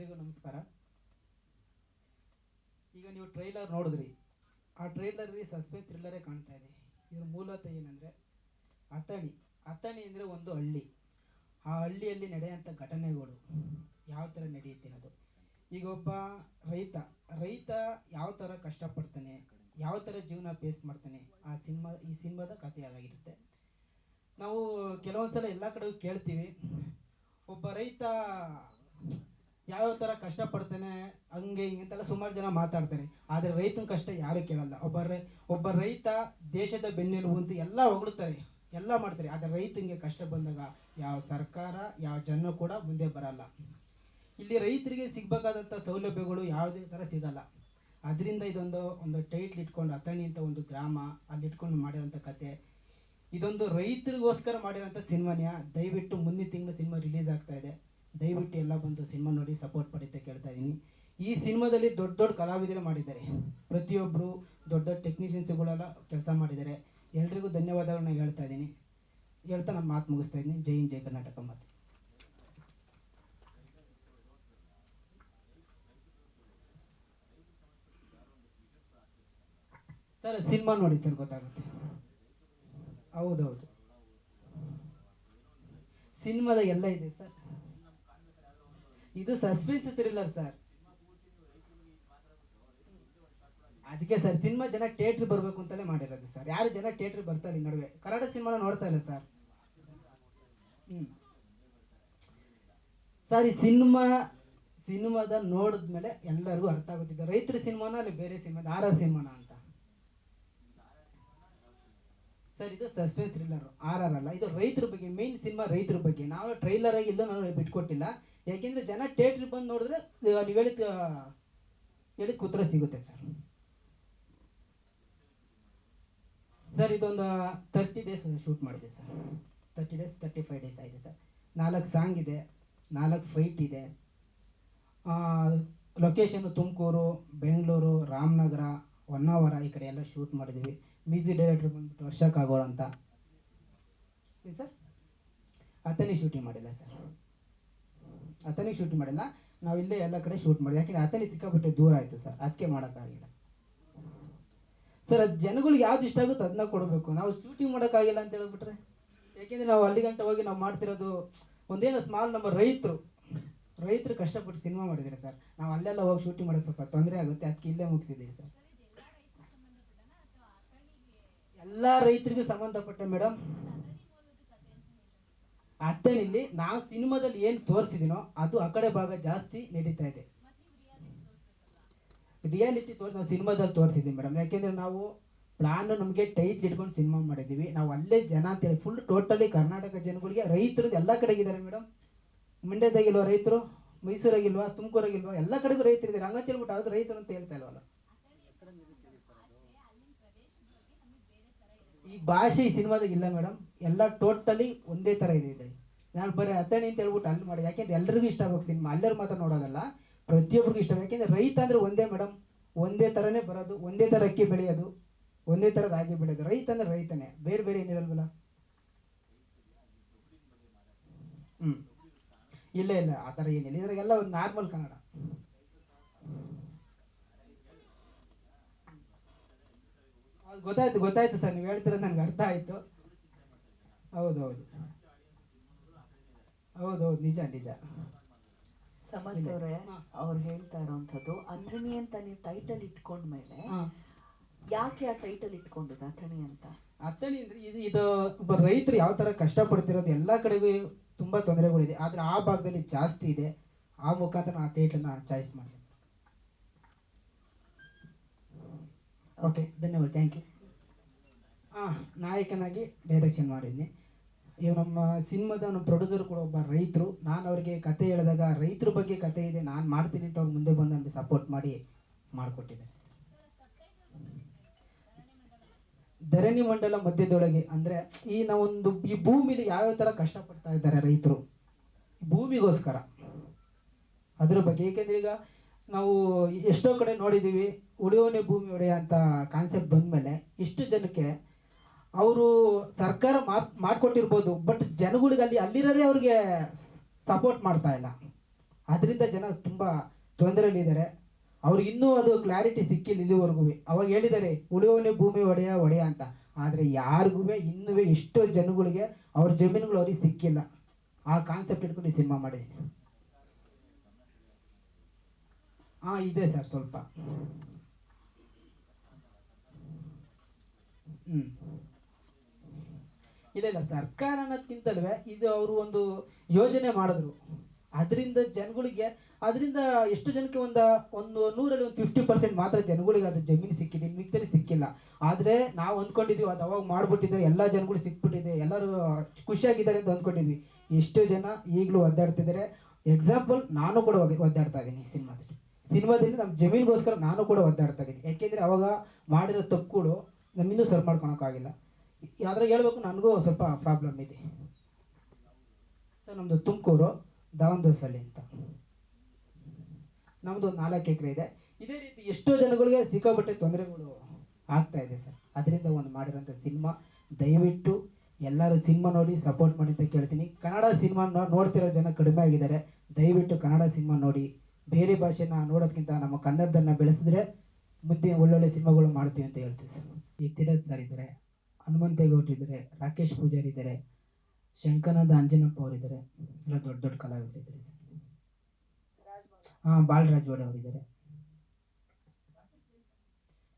ಎಲ್ರಿಗೂ ನಮಸ್ಕಾರ. ಈಗ ನೀವು ಟ್ರೈಲರ್ ನೋಡಿದ್ರಿ. ಆ ಟ್ರೈಲರ್ಲಿ ಸಸ್ಪೆನ್ಸ್ ಥ್ರಿಲ್ಲರೇ ಕಾಣ್ತಾ ಇದೆ. ಇದ್ರ ಮೂಲತಃ ಏನಂದರೆ ಅಥಣಿ. ಅಥಣಿ ಅಂದರೆ ಒಂದು ಹಳ್ಳಿ. ಆ ಹಳ್ಳಿಯಲ್ಲಿ ನಡೆಯುವಂಥ ಘಟನೆಗಳು ಯಾವ ಥರ ನಡೆಯುತ್ತೆ ಅನ್ನೋದು. ಈಗ ಒಬ್ಬ ರೈತ ಯಾವ ಥರ ಕಷ್ಟಪಡ್ತಾನೆ, ಯಾವ ಥರ ಜೀವನ ಫೇಸ್ ಮಾಡ್ತಾನೆ, ಈ ಸಿನಿಮಾದ ಕಥೆ ಅದಾಗಿರುತ್ತೆ. ನಾವು ಕೆಲವೊಂದು ಸಲ ಎಲ್ಲ ಕಡೆಗೂ ಕೇಳ್ತೀವಿ, ಒಬ್ಬ ರೈತ ಯಾವ್ಯಾವ ಥರ ಕಷ್ಟಪಡ್ತಾನೆ, ಹಂಗೆ ಹಿಂಗೆಂತೆಲ್ಲ ಸುಮಾರು ಜನ ಮಾತಾಡ್ತಾರೆ. ಆದರೆ ರೈತನ ಕಷ್ಟ ಯಾರೂ ಕೇಳಲ್ಲ. ಒಬ್ಬ ರೈತ ದೇಶದ ಬೆನ್ನೆಲುಬು ಅಂತ ಎಲ್ಲ ಹೊಗಳುತ್ತಾರೆ, ಎಲ್ಲ ಮಾಡ್ತಾರೆ. ಆದರೆ ರೈತನಿಗೆ ಕಷ್ಟ ಬಂದಾಗ ಯಾವ ಸರ್ಕಾರ, ಯಾವ ಜನ ಕೂಡ ಮುಂದೆ ಬರಲ್ಲ. ಇಲ್ಲಿ ರೈತರಿಗೆ ಸಿಗಬೇಕಾದಂಥ ಸೌಲಭ್ಯಗಳು ಯಾವುದೇ ಥರ ಸಿಗಲ್ಲ. ಅದರಿಂದ ಒಂದು ಟೈಟ್ಲ್ ಇಟ್ಕೊಂಡು ಅಥಣಿ ಅಂತ ಒಂದು ಗ್ರಾಮ ಅಲ್ಲಿ ಇಟ್ಕೊಂಡು ಮಾಡಿರೋಂಥ ಕತೆ. ಇದೊಂದು ರೈತರಿಗೋಸ್ಕರ ಮಾಡಿರೋಂಥ ಸಿನಿಮಾನ್ಯ. ದಯವಿಟ್ಟು ಮುಂದಿನ ತಿಂಗಳು ಸಿನಿಮಾ ರಿಲೀಸ್ ಆಗ್ತಾ ಇದೆ. ದಯವಿಟ್ಟು ಎಲ್ಲ ಬಂದು ಸಿನಿಮಾ ನೋಡಿ ಸಪೋರ್ಟ್ ಪಡೀತಾ ಕೇಳ್ತಾ ಇದ್ದೀನಿ. ಈ ಸಿನಿಮಾದಲ್ಲಿ ದೊಡ್ಡ ದೊಡ್ಡ ಕಲಾವಿದರು ಮಾಡಿದ್ದಾರೆ. ಪ್ರತಿಯೊಬ್ಬರು ದೊಡ್ಡ ದೊಡ್ಡ ಟೆಕ್ನಿಷಿಯನ್ಸ್ಗಳೆಲ್ಲ ಕೆಲಸ ಮಾಡಿದ್ದಾರೆ. ಎಲ್ರಿಗೂ ಧನ್ಯವಾದಗಳನ್ನ ಹೇಳ್ತಾ ಇದ್ದೀನಿ. ಹೇಳ್ತಾ ನಾನು ಮಾತು ಮುಗಿಸ್ತಾ ಇದ್ದೀನಿ. ಜೈ ಹಿಂದ್, ಜೈ ಕರ್ನಾಟಕ. ಮಾತು ಸರ್, ಸಿನಿಮಾ ನೋಡಿ ಸರ್, ಗೊತ್ತಾಗುತ್ತೆ. ಹೌದೌದು, ಸಿನಿಮಾದ ಎಲ್ಲ ಇದೆ ಸರ್. ಇದು ಸಸ್ಪೆನ್ಸ್ ಥ್ರಿಲ್ಲರ್ ಸರ್. ಅದಕ್ಕೆ ಸರ್ ಸಿನಿಮಾ ಜನ ಥಿಯೇಟ್ರ್ ಬರಬೇಕು ಅಂತಲೇ ಮಾಡಿರೋದು ಸರ್. ಯಾರು ಜನ ಥಿಯೇಟ್ರ್ ಬರ್ತಾರೆ ಈ ನಡುವೆ ಕನ್ನಡ ಸಿನಿಮಾನ ನೋಡ್ತಾ ಇಲ್ಲ ಸರ್. ಸರ್, ಈ ಸಿನಿಮಾದ ನೋಡಿದ್ಮೇಲೆ ಎಲ್ಲರಿಗೂ ಅರ್ಥ ಆಗುತ್ತಿದೆ ರೈತರ ಸಿನಿಮಾನ ಅಲ್ಲಿ ಬೇರೆ ಸಿನಿಮಾದ ಆರ್ ಸಿನಿಮಾನ ಅಂತ. ಸರ್, ಇದು ಸಸ್ಪೆನ್ಸ್ ಥ್ರಿಲ್ಲರ್, ಆರ್ ಅಲ್ಲ. ಇದು ರೈತರ ಬಗ್ಗೆ, ಮೇನ್ ಸಿನಿಮಾ ರೈತರ ಬಗ್ಗೆ. ನಾವು ಟ್ರೈಲರ್ ಆಗಿ ಇಲ್ಲೂ ನಾವು ಬಿಟ್ಕೊಟ್ಟಿಲ್ಲ. ಯಾಕೆಂದ್ರೆ ಜನ ಥಿಯೇಟ್ರ್ ಬಂದು ನೋಡಿದ್ರೆ ನೀವು ಹೇಳಿದ ಉತ್ತರ ಸಿಗುತ್ತೆ ಸರ್. ಸರ್, ಇದೊಂದು 30 ಡೇಸ್ ಶೂಟ್ ಮಾಡಿದೆ ಸರ್. 30 ಡೇಸ್ 35 ಡೇಸ್ ಆಗಿದೆ ಸರ್. 4 ಸಾಂಗ್ ಇದೆ, 4 ಫೈಟ್ ಇದೆ. ಲೊಕೇಶನ್ ತುಮಕೂರು, ಬೆಂಗಳೂರು, ರಾಮನಗರ, ಹೊನ್ನಾವರ ಈ ಕಡೆ ಎಲ್ಲ ಶೂಟ್ ಮಾಡಿದ್ದೀವಿ. ಮ್ಯೂಸಿಕ್ ಡೈರೆಕ್ಟರ್ ಬಂದ್ಬಿಟ್ಟು ವರ್ಷ ಕಾಗೋಳ ಅಂತ. ಏನು ಸರ್? ಅಥಣಿ ಶೂಟಿಂಗ್ ಮಾಡಿಲ್ಲ ಸರ್. ಅಥಣಿ ಶೂಟಿಂಗ್ ಮಾಡಿಲ್ಲ. ನಾವು ಇಲ್ಲೇ ಎಲ್ಲ ಕಡೆ ಶೂಟ್ ಮಾಡಿದ್ವಿ. ಯಾಕೆಂದರೆ ಅಥಣಿ ಸಿಕ್ಕಾಬಿಟ್ಟೆ ದೂರ ಆಯಿತು ಸರ್, ಅದಕ್ಕೆ ಮಾಡೋಕ್ಕಾಗಿಲ್ಲ ಸರ್. ಅದು ಜನಗಳಿಗೆ ಯಾವ್ದು ಇಷ್ಟ ಆಗುತ್ತೋ ಅದನ್ನ ಕೊಡಬೇಕು. ನಾವು ಶೂಟಿಂಗ್ ಮಾಡೋಕ್ಕಾಗಿಲ್ಲ ಅಂತ ಹೇಳ್ಬಿಟ್ರೆ, ಯಾಕೆಂದರೆ ನಾವು ಅಲ್ಲಿ ಗಂಟೆ ಹೋಗಿ ನಾವು ಮಾಡ್ತಿರೋದು ಒಂದೇನೋ ಸ್ಮಾಲ್ ನಮ್ಮ ರೈತರು ಕಷ್ಟಪಟ್ಟು ಸಿನಿಮಾ ಮಾಡಿದ್ದಾರೆ ಸರ್. ನಾವು ಅಲ್ಲೆಲ್ಲ ಹೋಗಿ ಶೂಟಿಂಗ್ ಮಾಡೋಕ್ಕೆ ಸ್ವಲ್ಪ ತೊಂದರೆ ಆಗುತ್ತೆ, ಅದಕ್ಕೆ ಇಲ್ಲೇ ಮುಗಿಸಿದ್ದೀವಿ ಸರ್. ಎಲ್ಲ ರೈತರಿಗೂ ಸಂಬಂಧಪಟ್ಟ ಮೇಡಮ್. ಅಥಣಿಲಿ ನಾವು ಸಿನಿಮಾದಲ್ಲಿ ಏನು ತೋರಿಸಿದಿನೋ ಅದು ಆ ಕಡೆ ಭಾಗ ಜಾಸ್ತಿ ನಡೀತಾ ಇದೆ. ರಿಯಾಲಿಟಿ ನಾವು ಸಿನಿಮಾದಲ್ಲಿ ತೋರಿಸಿದ್ದೀವಿ ಮೇಡಮ್. ಯಾಕೆಂದರೆ ನಾವು ಪ್ಲಾನ್ ನಮಗೆ ಟೈಟ್ ಇಟ್ಕೊಂಡು ಸಿನಿಮಾ ಮಾಡಿದ್ದೀವಿ. ನಾವು ಅಲ್ಲೇ ಜನ ಅಂತೇಳಿ ಫುಲ್ ಟೋಟಲಿ ಕರ್ನಾಟಕ ಜನಗಳಿಗೆ ರೈತರದ್ದು ಎಲ್ಲ ಕಡೆಗಿದ್ದಾರೆ ಮೇಡಮ್. ಮಂಡ್ಯದಾಗಿಲ್ವಾ ರೈತರು, ಮೈಸೂರಾಗಿಲ್ವಾ, ತುಮಕೂರಾಗಿಲ್ವಾ, ಎಲ್ಲ ಕಡೆಗೂ ರೈತರಿದ್ದಾರೆ. ಹಂಗಂತ ಹೇಳ್ಬಿಟ್ಟು ಯಾವ್ದು ರೈತರು ಅಂತ ಹೇಳ್ತಾ ಇಲ್ವಲ್ಲ. ಈ ಭಾಷೆ ಈ ಸಿನಿಮಾದಾಗ ಇಲ್ಲ ಮೇಡಮ್. ಎಲ್ಲ ಟೋಟಲಿ ಒಂದೇ ಥರ ಇದೆ. ನಾನು ಬರೀ ಅಥಣಿ ಅಂತ ಹೇಳ್ಬಿಟ್ಟು ಅಲ್ಲಿ ಮಾಡಿ, ಯಾಕೆಂದ್ರೆ ಎಲ್ರಿಗೂ ಇಷ್ಟ ಆಗ್ಬೇಕು ಸಿನಿಮಾ. ಎಲ್ಲರೂ ಮಾತ್ರ ನೋಡೋದಲ್ಲ, ಪ್ರತಿಯೊಬ್ಬರಿಗೂ ಇಷ್ಟ. ಯಾಕೆಂದ್ರೆ ರೈತ ಅಂದರೆ ಒಂದೇ ಮೇಡಮ್, ಒಂದೇ ಥರನೇ ಬರೋದು, ಒಂದೇ ಥರ ಅಕ್ಕಿ ಬೆಳೆಯೋದು, ಒಂದೇ ಥರ ರಾಗಿ ಬೆಳೆಯೋದು. ರೈತ ಅಂದರೆ ರೈತನೇ, ಬೇರೆ ಬೇರೆ ಏನಿರಲ್ವಲ್ಲ. ಇಲ್ಲ ಆ ಥರ ಏನಿಲ್ಲ. ಇದ್ರಾಗೆಲ್ಲ ಒಂದು ನಾರ್ಮಲ್ ಕನ್ನಡ. ಗೊತ್ತಾಯ್ತು ಸರ್, ನೀವು ಹೇಳ್ತಿರೋದು ನನಗೆ ಅರ್ಥ ಆಯ್ತು. ಹೌದೌದು, ನಿಜ. ಸಮರ್ಥ ಅವರೇ, ಅವ್ರು ಹೇಳ್ತಾ ಇರೋಂಥದ್ದು ಅಥಣಿ ಅಂತ ನೀವು ಟೈಟಲ್ ಇಟ್ಕೊಂಡ್ಮೇಲೆ ಯಾಕೆ ಆ ಟೈಟಲ್ ಇಟ್ಕೊಂಡಿದ್ದು ಅಥಣಿ ಅಂತ? ಅಥಣಿ ಅಂದ್ರೆ ಇದು ಒಬ್ಬ ರೈತರು ಯಾವ ತರ ಕಷ್ಟಪಡ್ತಿರೋದು. ಎಲ್ಲ ಕಡೆಗೂ ತುಂಬಾ ತೊಂದರೆಗಳಿದೆ, ಆದ್ರೆ ಆ ಭಾಗದಲ್ಲಿ ಜಾಸ್ತಿ ಇದೆ. ಆ ಮುಖಾಂತರ ಆ ಟೈಟಲ್ನ ಚಾಯ್ಸ್ ಮಾಡಿದೆ. ಓಕೆ, ಧನ್ಯವಾದ, ಥ್ಯಾಂಕ್ ಯು. ನಾಯಕನಾಗಿ ಡೈರೆಕ್ಷನ್ ಮಾಡಿದ್ನಿ. ಇವ್ ನಮ್ಮ ಸಿನಿಮಾದ ನಮ್ಮ ಪ್ರೊಡ್ಯೂಸರ್ ಕೂಡ ಒಬ್ಬ ರೈತರು. ನಾನು ಅವ್ರಿಗೆ ಕತೆ ಹೇಳಿದಾಗ ರೈತರ ಬಗ್ಗೆ ಕತೆ ಇದೆ, ನಾನು ಮಾಡ್ತೀನಿ ಅಂತ ಅವ್ರು ಮುಂದೆ ಬಂದು ನಮಗೆ ಸಪೋರ್ಟ್ ಮಾಡಿ ಮಾಡಿಕೊಟ್ಟಿದ್ದಾರೆ. ಧರಣಿ ಮಂಡಲ ಮಧ್ಯದೊಳಗೆ ಅಂದರೆ ಈ ಭೂಮಿಲಿ ಯಾವ್ಯಾವ ಥರ ಕಷ್ಟಪಡ್ತಾ ಇದ್ದಾರೆ ರೈತರು ಭೂಮಿಗೋಸ್ಕರ, ಅದ್ರ ಬಗ್ಗೆ. ಏಕೆಂದರೆ ಈಗ ನಾವು ಎಷ್ಟೋ ಕಡೆ ನೋಡಿದ್ದೀವಿ, ಉಳಿಯೋನೆ ಭೂಮಿ ಒಡೆಯ ಅಂತ ಕಾನ್ಸೆಪ್ಟ್ ಬಂದಮೇಲೆ ಇಷ್ಟು ಜನಕ್ಕೆ ಅವರು ಸರ್ಕಾರ ಮಾಡಿಕೊಟ್ಟಿರ್ಬೋದು, ಬಟ್ ಜನಗಳಿಗೆ ಅಲ್ಲಿರೋದೇ ಅವ್ರಿಗೆ ಸಪೋರ್ಟ್ ಮಾಡ್ತಾ ಇಲ್ಲ. ಅದರಿಂದ ಜನ ತುಂಬ ತೊಂದರೆಯಲ್ಲಿದ್ದಾರೆ. ಅವ್ರಿಗೆ ಇನ್ನೂ ಅದು ಕ್ಲಾರಿಟಿ ಸಿಕ್ಕಿಲ್ಲ ಇಲ್ಲಿವರೆಗೂ. ಅವಾಗ ಹೇಳಿದ್ದಾರೆ ಉಳಿಯೋನೆ ಭೂಮಿ ಒಡೆಯ ಅಂತ. ಆದರೆ ಯಾರಿಗೂ ಇನ್ನೂ ಎಷ್ಟೋ ಜನಗಳಿಗೆ ಅವ್ರ ಜಮೀನುಗಳು ಅವ್ರಿಗೆ ಸಿಕ್ಕಿಲ್ಲ. ಆ ಕಾನ್ಸೆಪ್ಟ್ ಇಟ್ಕೊಂಡು ಈ ಸಿನಿಮಾ ಮಾಡಿದ್ದೀನಿ. ಇದೆ ಸರ್ ಸ್ವಲ್ಪ. ಇಲ್ಲ ಸರ್ಕಾರ ಅನ್ನೋದಕ್ಕಿಂತಲ್ವೇ ಇದು ಅವರು ಒಂದು ಯೋಜನೆ ಮಾಡಿದ್ರು. ಅದರಿಂದ ಜನಗಳಿಗೆ, ಅದರಿಂದ ಎಷ್ಟು ಜನಕ್ಕೆ ಒಂದು 100ರಲ್ಲಿ 50% ಮಾತ್ರ ಜನಗಳಿಗೆ ಅದು ಜಮೀನು ಸಿಕ್ಕಿದೆ, ಮಿಕ್ಕದಲ್ಲಿ ಸಿಕ್ಕಿಲ್ಲ. ಆದರೆ ನಾವು ಅಂದ್ಕೊಂಡಿದ್ವಿ ಅದು ಅವಾಗ ಮಾಡಿಬಿಟ್ಟಿದ್ರೆ ಎಲ್ಲ ಜನಗಳು ಸಿಕ್ಬಿಟ್ಟಿದೆ, ಎಲ್ಲರೂ ಖುಷಿಯಾಗಿದ್ದಾರೆ ಅಂತ ಅಂದ್ಕೊಂಡಿದ್ವಿ. ಎಷ್ಟೋ ಜನ ಈಗಲೂ ಒದ್ದಾಡ್ತಿದ್ದಾರೆ. ಎಕ್ಸಾಂಪಲ್ ನಾನು ಕೂಡ ಒದ್ದಾಡ್ತಾ ಇದ್ದೀನಿ ಸಿನಿಮಾದಲ್ಲಿ ನಮ್ಮ ಜಮೀನಿಗೋಸ್ಕರ ನಾನು ಕೂಡ ಒದ್ದಾಡ್ತಾ ಇದ್ದೀನಿ. ಯಾಕೆಂದರೆ ಅವಾಗ ಮಾಡಿರೋ ತಪ್ಪುಗಳು ನಮ್ಮಿನ್ನೂ ಸರಿ ಮಾಡ್ಕೊಳಕ್ಕಾಗಿಲ್ಲ. ಯಾವ್ದಾರ ಹೇಳ್ಬೇಕು, ನನಗೂ ಸ್ವಲ್ಪ ಪ್ರಾಬ್ಲಮ್ ಇದೆ ಸರ್. ನಮ್ಮದು ತುಮಕೂರು ದಾವಣದೋಸಳ್ಳಿ ಅಂತ. ನಮ್ಮದು 4 ಎಕರೆ ಇದೆ. ಇದೇ ರೀತಿ ಎಷ್ಟೋ ಜನಗಳಿಗೆ ಸಿಕ್ಕಾಪಟ್ಟೆ ತೊಂದರೆಗಳು ಆಗ್ತಾ ಇದೆ ಸರ್. ಅದರಿಂದ ಒಂದು ಮಾಡಿರೋಂಥ ಸಿನಿಮಾ. ದಯವಿಟ್ಟು ಎಲ್ಲರೂ ಸಿನಿಮಾ ನೋಡಿ ಸಪೋರ್ಟ್ ಮಾಡಿ ಅಂತ ಕೇಳ್ತೀನಿ. ಕನ್ನಡ ಸಿನಿಮಾ ನೋಡ್ತಿರೋ ಜನ ಕಡಿಮೆ ಆಗಿದ್ದಾರೆ. ದಯವಿಟ್ಟು ಕನ್ನಡ ಸಿನಿಮಾ ನೋಡಿ. ಬೇರೆ ಭಾಷೆನ ನೋಡೋದಕ್ಕಿಂತ ನಮ್ಮ ಕನ್ನಡದನ್ನು ಬೆಳೆಸಿದ್ರೆ ಮುಂದೆ ಒಳ್ಳೊಳ್ಳೆ ಸಿನಿಮಾಗಳು ಮಾಡ್ತೀವಿ ಅಂತ ಹೇಳ್ತೀವಿ ಸರ್. ಈ ತಿರಸ್ ಸರ್ ಇದ್ದಾರೆ, ಹನುಮಂತೇಗೌಡರು ಇದ್ದಾರೆ, ರಾಕೇಶ್ ಪೂಜಾರಿ ಇದ್ದಾರೆ, ಶಂಕರನಾಥ ಅಂಜನಪ್ಪ ಅವರಿದ್ದಾರೆ, ಎಲ್ಲ ದೊಡ್ಡ ದೊಡ್ಡ ಕಲಾವಿದರಿದ್ದಾರೆ ಸರ್. ಬಾಲರಾಜ್ ವಡೆ ಅವರಿದ್ದಾರೆ.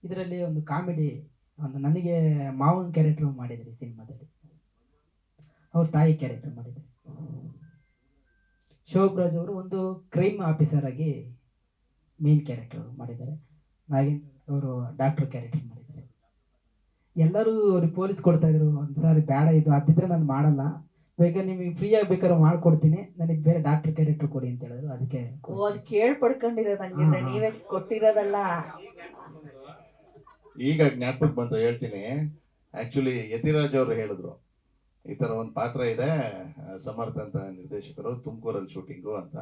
ಇದರಲ್ಲಿ ಒಂದು ಕಾಮಿಡಿ, ಒಂದು ನನಗೆ ಮಾವನ ಕ್ಯಾರೆಕ್ಟರ್ ಮಾಡಿದ್ದಾರೆ ಸಿನಿಮಾದಲ್ಲಿ. ಅವ್ರ ತಾಯಿ ಕ್ಯಾರೆಕ್ಟರ್ ಮಾಡಿದ್ದಾರೆ. ಶೋಭರಾಜ್ ಅವರು ಒಂದು ಕ್ರೈಮ್ ಆಫೀಸರ್ ಆಗಿ ಮೇನ್ ಕ್ಯಾರೆಕ್ಟರ್ ಮಾಡಿದ್ದಾರೆ. ನಾಗೇಂದ್ರ ಅವರು ಡಾಕ್ಟರ್ ಕ್ಯಾರೆಕ್ಟರ್ ಮಾಡಿದ್ದಾರೆ. ಎಲ್ಲರೂ ಅವ್ರಿಗೆ ಪೊಲೀಸ್ ಕೊಡ್ತಾ ಇದ್ರು. ಒಂದು ಸಾರಿ ಬೇಡ, ಇದು ಅದಿದ್ರೆ ನಾನು ಮಾಡಲ್ಲ, ಬೇಕಾದ್ರೆ ನಿಮಗೆ ಫ್ರೀಯಾಗಿ ಬೇಕಾದ್ರೆ ಮಾಡ್ಕೊಡ್ತೀನಿ, ನನಗೆ ಬೇರೆ ಡಾಕ್ಟರ್ ಕ್ಯಾರೆಕ್ಟರ್ ಕೊಡಿ ಅಂತ ಹೇಳಿದ್ರು. ಅದಕ್ಕೆ ಅದು ಕೇಳ್ಪಡ್ಕೊಂಡಿರೋದಂಗಿದ್ರೆ ನೀವೇ ಕೊಟ್ಟಿರೋದಲ್ಲ. ಈಗ ಜ್ಞಾಪಕಕ್ಕೆ ಬಂತು, ಹೇಳ್ತೀನಿ. ಆಕ್ಚುಲಿ ಯತಿರಾಜ್ ಅವರು ಹೇಳಿದ್ರು ಈ ತರ ಒಂದು ಪಾತ್ರ ಇದೆ, ಸಮರ್ಥ ಅಂತ ನಿರ್ದೇಶಕರು, ತುಮಕೂರಲ್ಲಿ ಶೂಟಿಂಗು ಅಂತ.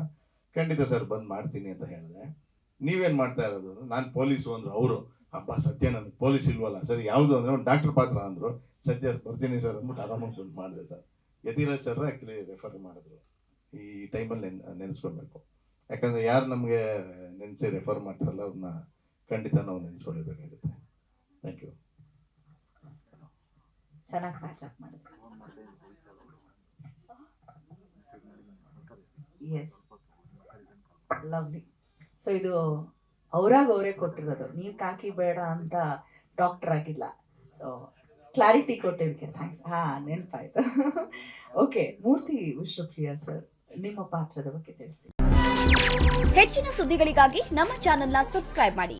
ಖಂಡಿತ ಸರ್ ಬಂದ್ ಮಾಡ್ತೀನಿ ಅಂತ ಹೇಳಿದೆ. ನೀವೇನ್ ಮಾಡ್ತಾ ಇರೋದು? ನಾನು ಪೊಲೀಸು ಅಂದ್ರು. ಅವರು ಹಬ್ಬ ಸದ್ಯ ನನಗೆ ಪೊಲೀಸ್ ಇಲ್ವಲ್ಲ ಸರ್, ಯಾವುದು ಅಂದ್ರೆ ಒಂದು ಡಾಕ್ಟರ್ ಪಾತ್ರ ಅಂದ್ರು. ಸದ್ಯ ಬರ್ತೀನಿ ಸರ್ ಅಂದ್ಬಿಟ್ಟು ಆರಾಮಾಗಿ ಬಂದು ಮಾಡಿದೆ sir. Yathiraj sir actually refer ಮಾಡಿದ್ರು. ಈ ಟೈಮಲ್ಲಿ ನೆನೆಸ್ಕೊಳ್ಬೇಕು. ಯಾಕಂದ್ರೆ ಯಾರು ನಮಗೆ ನೆನೆಸಿ ರೆಫರ್ ಮಾಡ್ತಾರಲ್ಲ ಅವ್ರನ್ನ ಖಂಡಿತ ನಾವು ನೆನೆಸ್ಕೊಳ್ಬೇಕಾಗುತ್ತೆ. Thank you. ಚೆನ್ನಾಗಿ ಮ್ಯಾಚ್ ಅಪ್ ಮಾಡಿದ್ರು. Yes, lovely. ಸೊ ಇದು ಅವರೇ ಕೊಟ್ಟಿರೋದು, ನೀವು ಕಾಕಿ ಬೇಡ ಅಂತ ಡಾಕ್ಟರ್ ಆಗಿಲ್ಲ. ಸೊ ಕ್ಲಾರಿಟಿ ಕೊಟ್ಟಿದ್ದಕ್ಕೆ ಥ್ಯಾಂಕ್ಸ್. ನೆನಪಾಯ್ತು. ಓಕೆ, ಮೂರ್ತಿ ವಿಶ್ವಪ್ರಿಯ ಸರ್, ನಿಮ್ಮ ಪಾತ್ರದ ಬಗ್ಗೆ ತಿಳಿಸಿ. ಹೆಚ್ಚಿನ ಸುದ್ದಿಗಳಿಗಾಗಿ ನಮ್ಮ ಚಾನೆಲ್ನ ಸಬ್ಸ್ಕ್ರೈಬ್ ಮಾಡಿ.